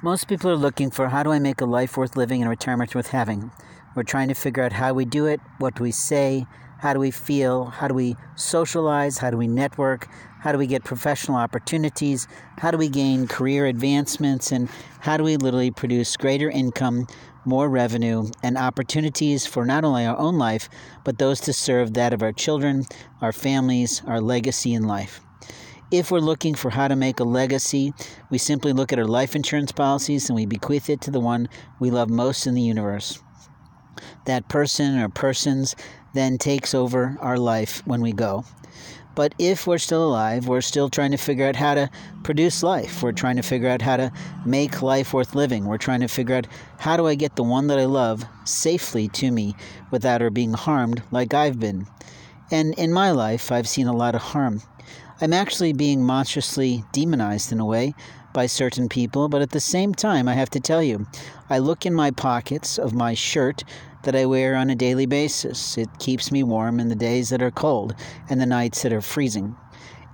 Most people are looking for, how do I make a life worth living and retirement worth having? We're trying to figure out how we do it, what do we say, how do we feel, how do we socialize, how do we network, how do we get professional opportunities, how do we gain career advancements, and how do we literally produce greater income, more revenue, and opportunities for not only our own life, but those to serve that of our children, our families, our legacy in life. If we're looking for how to make a legacy, we simply look at our life insurance policies and we bequeath it to the one we love most in the universe. That person or persons then takes over our life when we go. But if we're still alive, we're still trying to figure out how to produce life. We're trying to figure out how to make life worth living. We're trying to figure out, how do I get the one that I love safely to me without her being harmed like I've been? And in my life, I've seen a lot of harm. I'm actually being monstrously demonized in a way by certain people, but at the same time, I have to tell you, I look in my pockets of my shirt that I wear on a daily basis. It keeps me warm in the days that are cold and the nights that are freezing.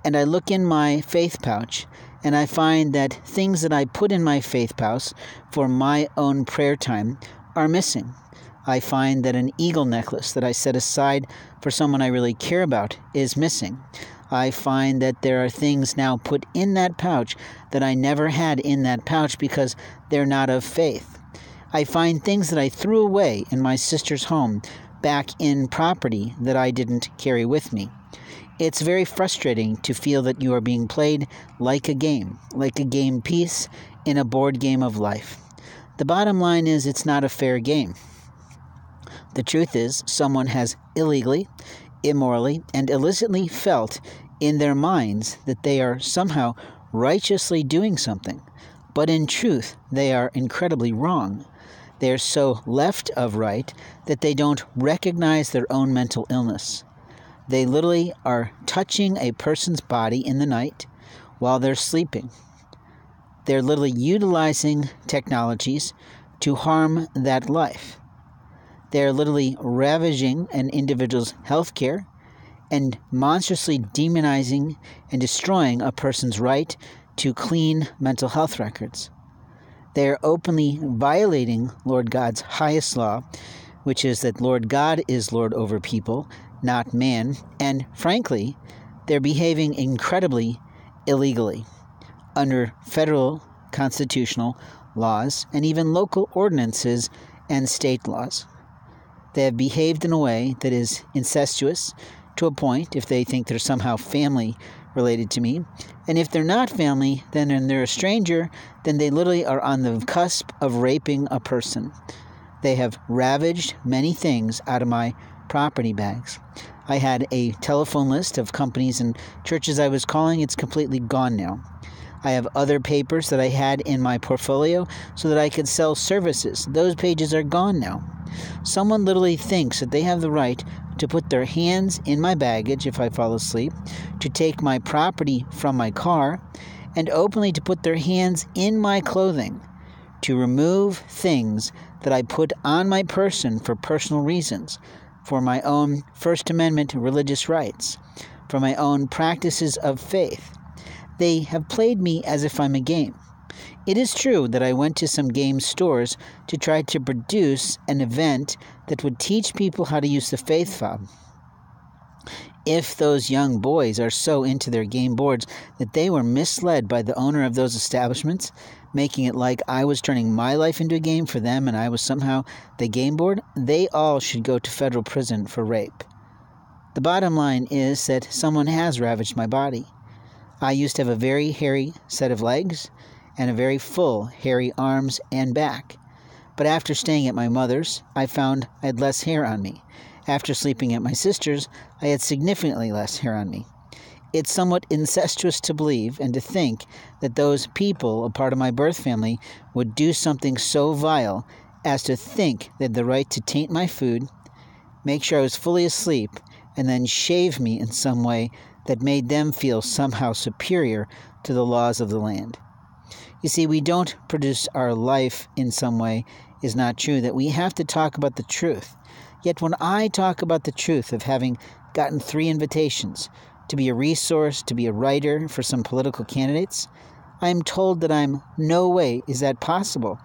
And I look in my faith pouch, and I find that things that I put in my faith pouch for my own prayer time are missing. I find that an eagle necklace that I set aside for someone I really care about is missing. I find that there are things now put in that pouch that I never had in that pouch because they're not of faith. I find things that I threw away in my sister's home back in property that I didn't carry with me. It's very frustrating to feel that you are being played like a game piece in a board game of life. The bottom line is, it's not a fair game. The truth is, someone has illegally, immorally, and illicitly felt in their minds that they are somehow righteously doing something, but in truth, they are incredibly wrong. They are so left of right that they don't recognize their own mental illness. They literally are touching a person's body in the night while they're sleeping. They're literally utilizing technologies to harm that life. They're literally ravaging an individual's health care and monstrously demonizing and destroying a person's right to clean mental health records. They are openly violating Lord God's highest law, which is that Lord God is Lord over people, not man, and frankly, they're behaving incredibly illegally under federal constitutional laws and even local ordinances and state laws. They have behaved in a way that is incestuous to a point, if they think they're somehow family related to me. And if they're not family, then and they're a stranger, then they literally are on the cusp of raping a person. They have ravaged many things out of my property bags. I had a telephone list of companies and churches I was calling. It's completely gone now. I have other papers that I had in my portfolio so that I could sell services. Those pages are gone now. Someone literally thinks that they have the right to put their hands in my baggage if I fall asleep, to take my property from my car, and openly to put their hands in my clothing, to remove things that I put on my person for personal reasons, for my own First Amendment religious rights, for my own practices of faith. They have played me as if I'm a game. It is true that I went to some game stores to try to produce an event that would teach people how to use the faith fob. If those young boys are so into their game boards that they were misled by the owner of those establishments, making it like I was turning my life into a game for them and I was somehow the game board, they all should go to federal prison for rape. The bottom line is that someone has ravaged my body. I used to have a very hairy set of legs and a very full, hairy arms and back. But after staying at my mother's, I found I had less hair on me. After sleeping at my sister's, I had significantly less hair on me. It's somewhat incestuous to believe and to think that those people, a part of my birth family, would do something so vile as to think they had the right to taint my food, make sure I was fully asleep, and then shave me in some way that made them feel somehow superior to the laws of the land. You see, we don't produce our life in some way is not true, that we have to talk about the truth. Yet when I talk about the truth of having gotten 3 invitations to be a resource, to be a writer for some political candidates, I am told that I'm no way is that possible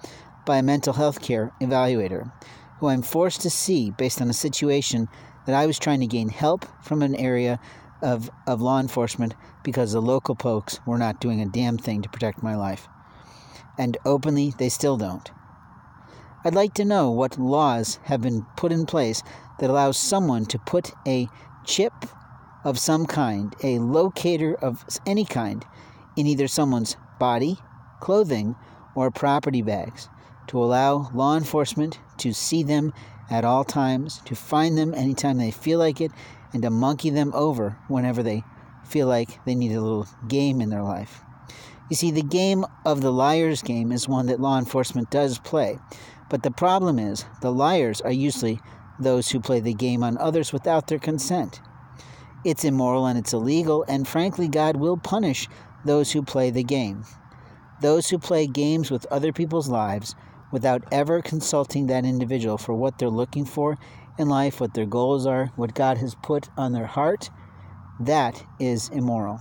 by a mental health care evaluator, who I'm forced to see based on a situation that I was trying to gain help from an area of law enforcement because the local folks were not doing a damn thing to protect my life. And openly, they still don't. I'd like to know what laws have been put in place that allows someone to put a chip of some kind, a locator of any kind, in either someone's body, clothing, or property bags to allow law enforcement to see them at all times, to find them anytime they feel like it, and to monkey them over whenever they feel like they need a little game in their life. You see, the game of the liar's game is one that law enforcement does play, but the problem is the liars are usually those who play the game on others without their consent. It's immoral and it's illegal, and frankly, God will punish those who play the game. Those who play games with other people's lives without ever consulting that individual for what they're looking for in life, what their goals are, what God has put on their heart, that is immoral.